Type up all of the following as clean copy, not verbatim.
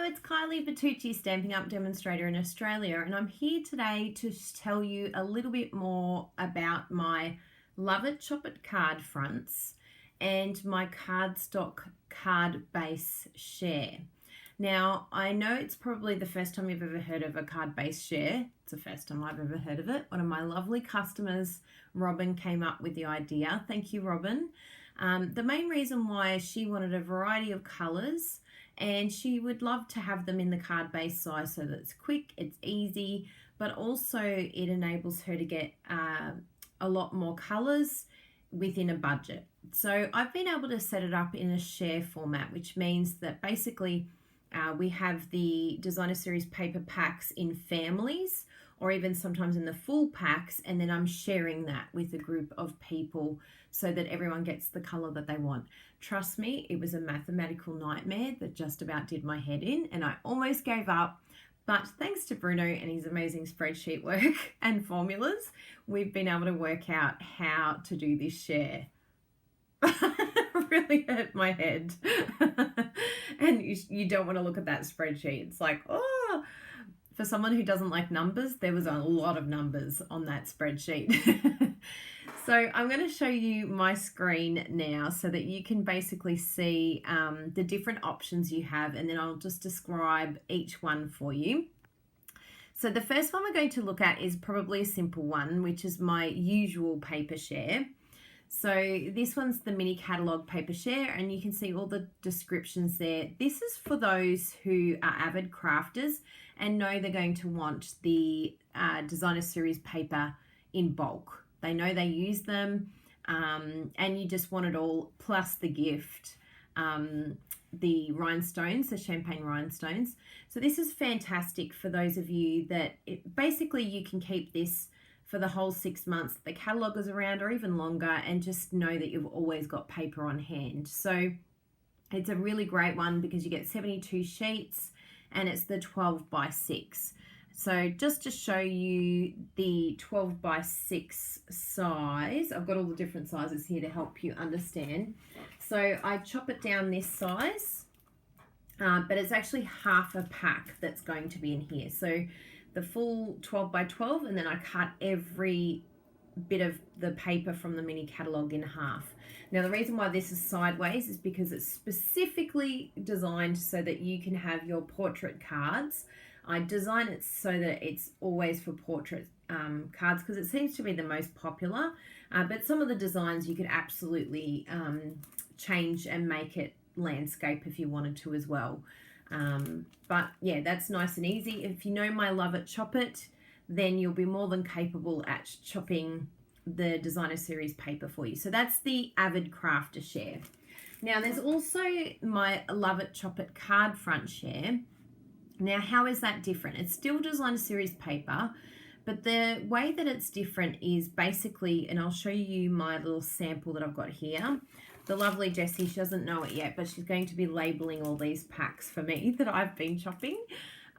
it's Kylie Bertucci, Stampin' Up! Demonstrator in Australia, and I'm here today to tell you a little bit more about my Love It Chop It card fronts and my cardstock card base share. Now, I know it's probably the first time you've ever heard of a card base share. It's the first time I've ever heard of it. One of my lovely customers, Robin, came up with the idea. Thank you, Robin. The main reason why she wanted a variety of colours, and she would love to have them in the card base size so that it's quick, it's easy, but also it enables her to get a lot more colours within a budget. So I've been able to set it up in a share format, which means that basically we have the designer series paper packs in families, or even sometimes in the full packs, and then I'm sharing that with a group of people so that everyone gets the colour that they want. Trust me, it was a mathematical nightmare that just about did my head in, and I almost gave up. But thanks to Bruno and his amazing spreadsheet work and formulas, we've been able to work out how to do this share. Really hurt my head. And you don't want to look at that spreadsheet. It's like, oh, for someone who doesn't like numbers, there was a lot of numbers on that spreadsheet. So I'm going to show you my screen now so that you can basically see the different options you have, and then I'll just describe each one for you. So the first one we're going to look at is probably a simple one, which is my usual paper share. So this one's the mini catalogue paper share, and you can see all the descriptions there. This is for those who are avid crafters and know they're going to want the designer series paper in bulk. They know they use them, and you just want it all, plus the gift, the rhinestones, the champagne rhinestones. So this is fantastic for those of you that basically you can keep this for the whole 6 months the catalogue is around, or even longer, and just know that you've always got paper on hand. So it's a really great one because you get 72 sheets and it's the 12 by 6. So just to show you the 12 by 6 size, I've got all the different sizes here to help you understand. So I chop it down this size, but it's actually half a pack that's going to be in here. So the full 12 by 12, and then I cut every bit of the paper from the mini catalogue in half. Now the reason why this is sideways is because it's specifically designed so that you can have your portrait cards. I design it so that it's always for portrait cards because it seems to be the most popular, but some of the designs you could absolutely change and make it landscape if you wanted to as well. But yeah, that's nice and easy. If you know my Love It Chop It, then you'll be more than capable at chopping the designer series paper for you. So that's the avid crafter share. Now there's also my Love It Chop It card front share. Now, how is that different? It's still designer series paper, but the way that it's different is basically, and I'll show you my little sample that I've got here. The lovely Jessie, she doesn't know it yet, but she's going to be labeling all these packs for me that I've been chopping,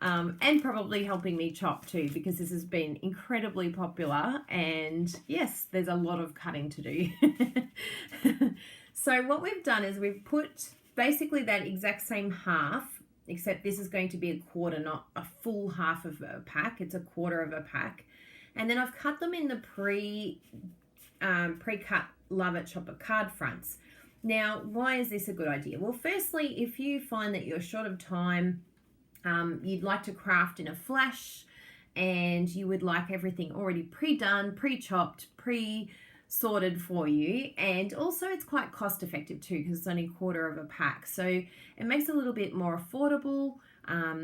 and probably helping me chop too, because this has been incredibly popular, and yes, there's a lot of cutting to do. So what we've done is we've put basically that exact same half, except this is going to be a quarter, not a full half of a pack. It's a quarter of a pack. And then I've cut them in the pre-cut Love It Chop It card fronts. Now, why is this a good idea? Well, firstly, if you find that you're short of time, you'd like to craft in a flash, and you would like everything already pre-done, pre-chopped, pre-sorted for you, and also it's quite cost effective too because it's only a quarter of a pack, so it makes it a little bit more affordable.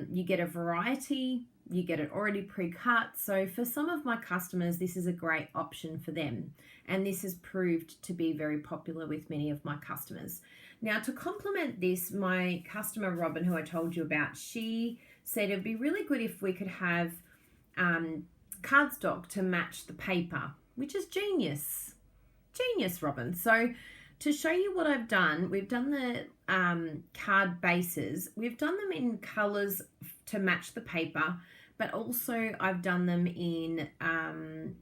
You get a variety, you get it already pre-cut. So for some of my customers, this is a great option for them, and this has proved to be very popular with many of my customers. Now, to complement this, my customer Robin, who I told you about, she said it'd be really good if we could have cardstock to match the paper, which is genius, Robin. So to show you what I've done, we've done the card bases. We've done them in colors to match the paper, but also I've done them in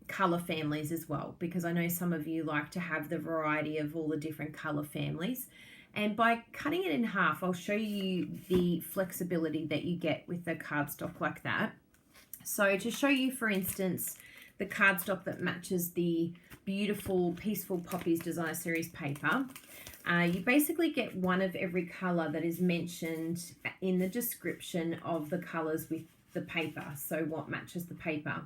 color families as well, because I know some of you like to have the variety of all the different color families. And by cutting it in half, I'll show you the flexibility that you get with the cardstock like that. So to show you, for instance, the cardstock that matches the beautiful Peaceful Poppies Designer Series paper, you basically get one of every colour that is mentioned in the description of the colours with the paper, so what matches the paper.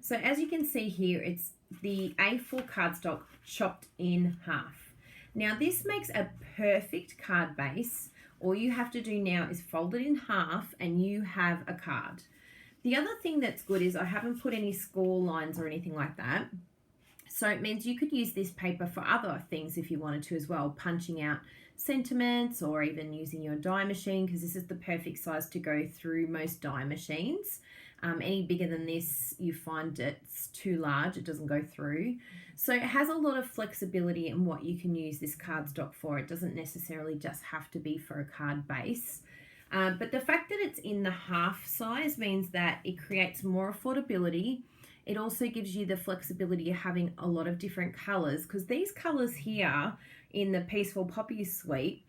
So as you can see here, it's the A4 cardstock chopped in half. Now this makes a perfect card base. All you have to do now is fold it in half and you have a card. The other thing that's good is I haven't put any score lines or anything like that. So it means you could use this paper for other things if you wanted to as well, punching out sentiments or even using your die machine, because this is the perfect size to go through most die machines. Any bigger than this, you find it's too large, it doesn't go through. So it has a lot of flexibility in what you can use this cardstock for. It doesn't necessarily just have to be for a card base. But the fact that it's in the half size means that it creates more affordability. It also gives you the flexibility of having a lot of different colours, because these colours here in the Peaceful Poppies suite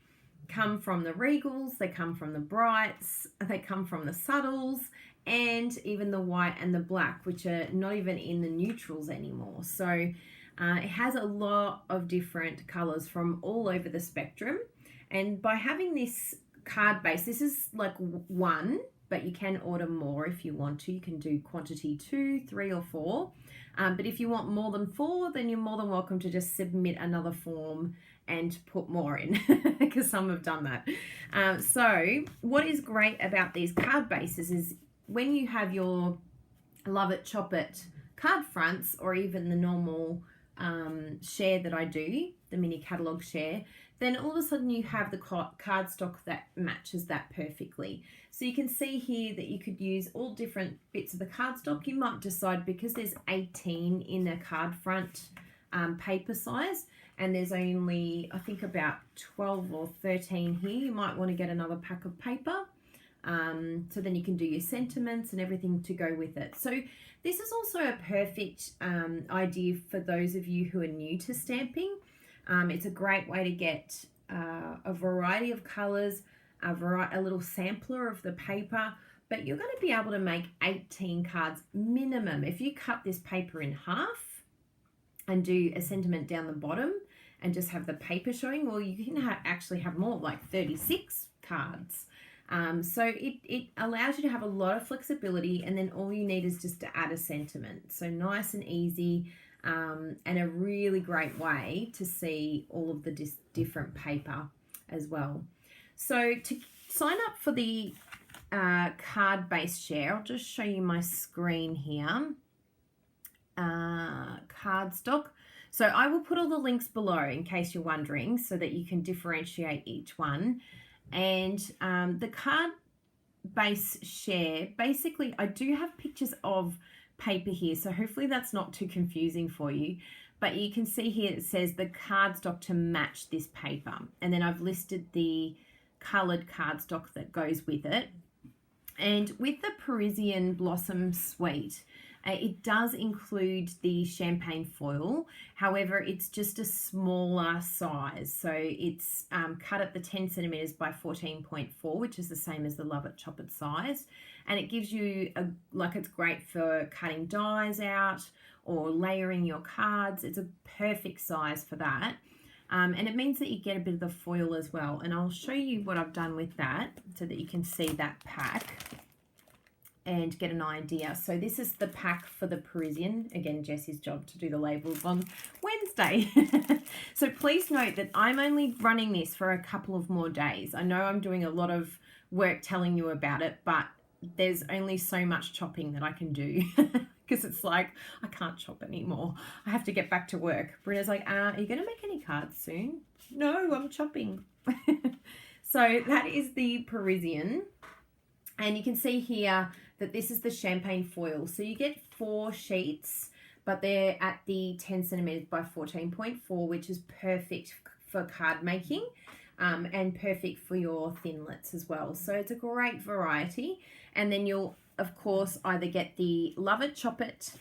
come from the Regals, they come from the Brights, they come from the Subtles, and even the white and the black, which are not even in the neutrals anymore. So it has a lot of different colours from all over the spectrum. And by having this card base, this is like one, but you can order more if you want to. You can do quantity 2, 3 or 4. But if you want more than 4, then you're more than welcome to just submit another form and put more in, because some have done that. So what is great about these card bases is when you have your Love It, Chop It card fronts, or even the normal share that I do, the mini catalogue share, then all of a sudden you have the cardstock that matches that perfectly. So you can see here that you could use all different bits of the cardstock. You might decide, because there's 18 in a card front paper size, and there's only, I think, about 12 or 13 here, you might want to get another pack of paper. So then you can do your sentiments and everything to go with it. So this is also a perfect idea for those of you who are new to stamping. It's a great way to get a variety of colours, a little sampler of the paper, but you're going to be able to make 18 cards minimum. If you cut this paper in half and do a sentiment down the bottom and just have the paper showing, well, you can actually have more, like 36 cards. So it allows you to have a lot of flexibility, and then all you need is just to add a sentiment. So nice and easy, and a really great way to see all of the different paper as well. So to sign up for the card-based share, I'll just show you my screen here. Cardstock. So I will put all the links below in case you're wondering, so that you can differentiate each one. And the card base share, basically I do have pictures of paper here, so hopefully that's not too confusing for you, but you can see here it says the cardstock to match this paper, and then I've listed the coloured cardstock that goes with it. And with the Parisian Blossom Suite, it does include the champagne foil. However, it's just a smaller size. So it's cut at the 10 centimeters by 14.4, which is the same as the Love It, Chop It size. And it gives you, it's great for cutting dies out or layering your cards. It's a perfect size for that. And it means that you get a bit of the foil as well. And I'll show you what I've done with that so that you can see that pack and get an idea. So this is the pack for the Parisian. Again, Jessie's job to do the labels on Wednesday. So please note that I'm only running this for a couple of more days. I know I'm doing a lot of work telling you about it, but there's only so much chopping that I can do because it's like, I can't chop anymore. I have to get back to work. Britta's like, are you going to make any cards soon? No, I'm chopping. So that is the Parisian. And you can see here that this is the champagne foil. So you get 4 sheets, but they're at the 10 centimeters by 14.4, which is perfect for card making and perfect for your thinlits as well. So it's a great variety. And then you'll, of course, either get the Love It, Chop It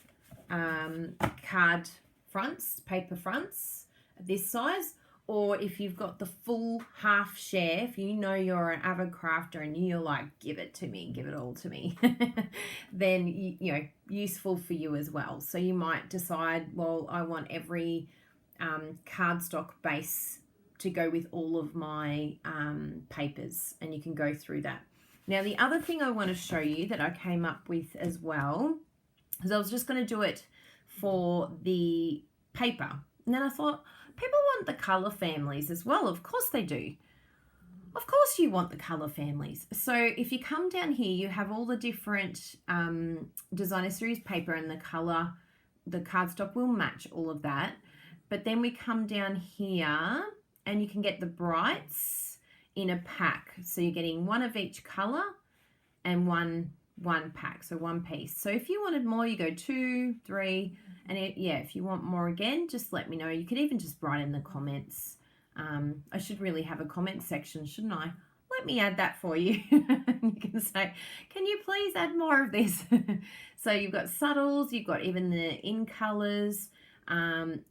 card fronts, paper fronts, this size, or if you've got the full half share, if you know you're an avid crafter and you're like, give it to me, give it all to me, then, you know, useful for you as well. So you might decide, well, I want every cardstock base to go with all of my papers, and you can go through that. Now, the other thing I want to show you that I came up with as well, because I was just going to do it for the paper. And then I thought, people want the colour families as well. Of course they do. Of course you want the colour families. So if you come down here, you have all the different designer series paper, and the colour, the cardstock will match all of that. But then we come down here and you can get the brights in a pack. So you're getting one of each colour and one pack, so one piece. So if you wanted more, you go 2, 3, and if you want more again, just let me know. You could even just write in the comments. I should really have a comment section, shouldn't I? Let me add that for you. You can say, can you please add more of this? So you've got subtles, you've got even the in colours,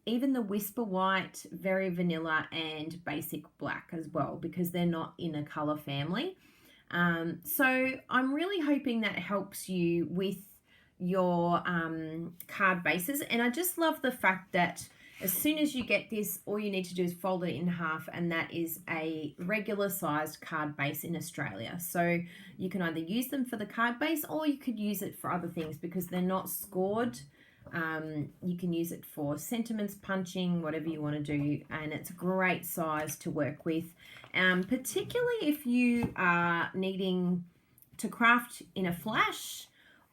even the whisper white, very vanilla, and basic black as well, because they're not in a colour family. So I'm really hoping that helps you with your card bases. And I just love the fact that as soon as you get this, all you need to do is fold it in half, and that is a regular sized card base in Australia. So you can either use them for the card base, or you could use it for other things because they're not scored. You can use it for sentiments, punching, whatever you want to do, and it's a great size to work with, particularly if you are needing to craft in a flash,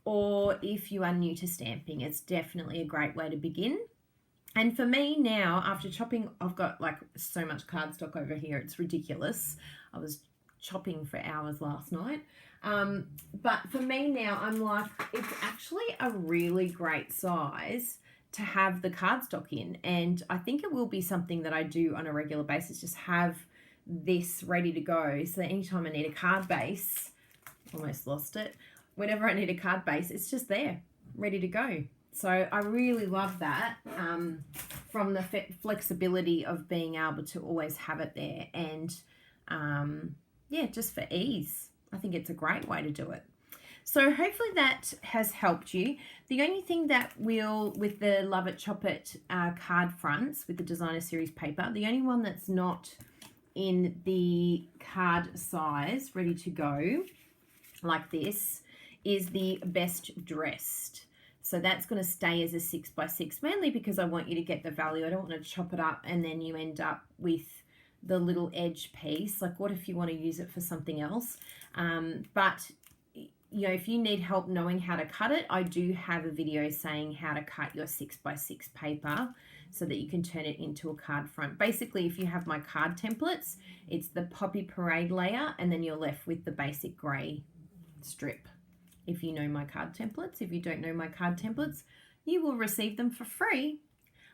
or if you are new to stamping. It's definitely a great way to begin. And for me now, after chopping, I've got like so much cardstock over here, it's ridiculous. I was chopping for hours last night. But for me now, I'm like, it's actually a really great size to have the cardstock in. And I think it will be something that I do on a regular basis, just have this ready to go. So that anytime I need a card base, almost lost it. Whenever I need a card base, it's just there, ready to go. So I really love that, from the flexibility of being able to always have it there. And just for ease, I think it's a great way to do it. So hopefully that has helped you. The only thing that will, with the Love It Chop It card fronts with the designer series paper, the only one that's not in the card size ready to go like this is the Best Dressed. So that's going to stay as a 6x6, mainly because I want you to get the value. I don't want to chop it up and then you end up with the little edge piece. Like, what if you want to use it for something else? But, you know, if you need help knowing how to cut it, I do have a video saying how to cut your 6x6 paper so that you can turn it into a card front. Basically, if you have my card templates, it's the Poppy Parade layer, and then you're left with the basic grey strip. If you know my card templates. If you don't know my card templates, you will receive them for free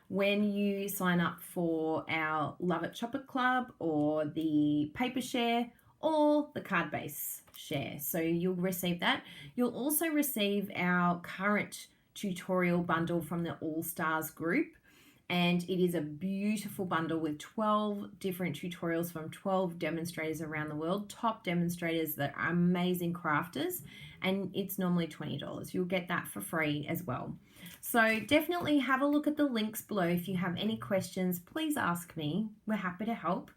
when you sign up for our Love It Chop It Club, or the paper share, or the card base share. So you'll receive that. You'll also receive our current tutorial bundle from the All Stars group. And it is a beautiful bundle with 12 different tutorials from 12 demonstrators around the world, top demonstrators that are amazing crafters, and it's normally $20. You'll get that for free as well. So definitely have a look at the links below. If you have any questions, please ask me. We're happy to help.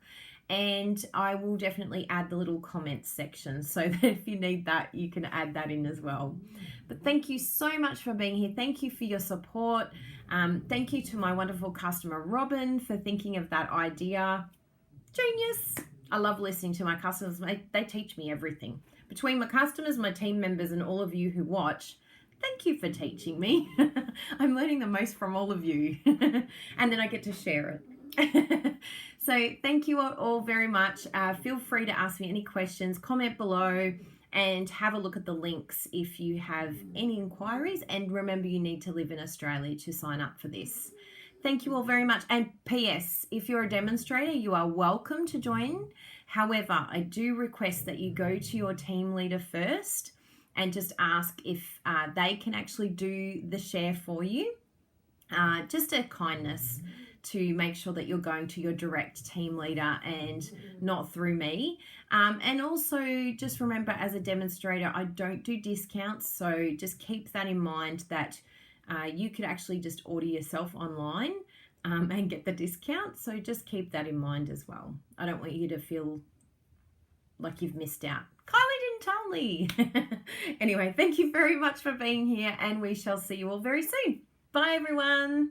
And I will definitely add the little comments section so that if you need that, you can add that in as well. But thank you so much for being here. Thank you for your support. Thank you to my wonderful customer, Robin, for thinking of that idea. Genius. I love listening to my customers. They teach me everything. Between my customers, my team members, and all of you who watch, thank you for teaching me. I'm learning the most from all of you. And then I get to share it. So thank you all very much. Feel free to ask me any questions, comment below, and have a look at the links if you have any inquiries. And remember, you need to live in Australia to sign up for this. Thank you all very much. And P.S., if you're a demonstrator, you are welcome to join. However, I do request that you go to your team leader first and just ask if they can actually do the share for you. Just a kindness to make sure that you're going to your direct team leader and not through me. And also just remember, as a demonstrator, I don't do discounts. So just keep that in mind, that you could actually just order yourself online and get the discount. So just keep that in mind as well. I don't want you to feel like you've missed out. Kylie didn't tell me. Anyway, thank you very much for being here, and we shall see you all very soon. Bye, everyone.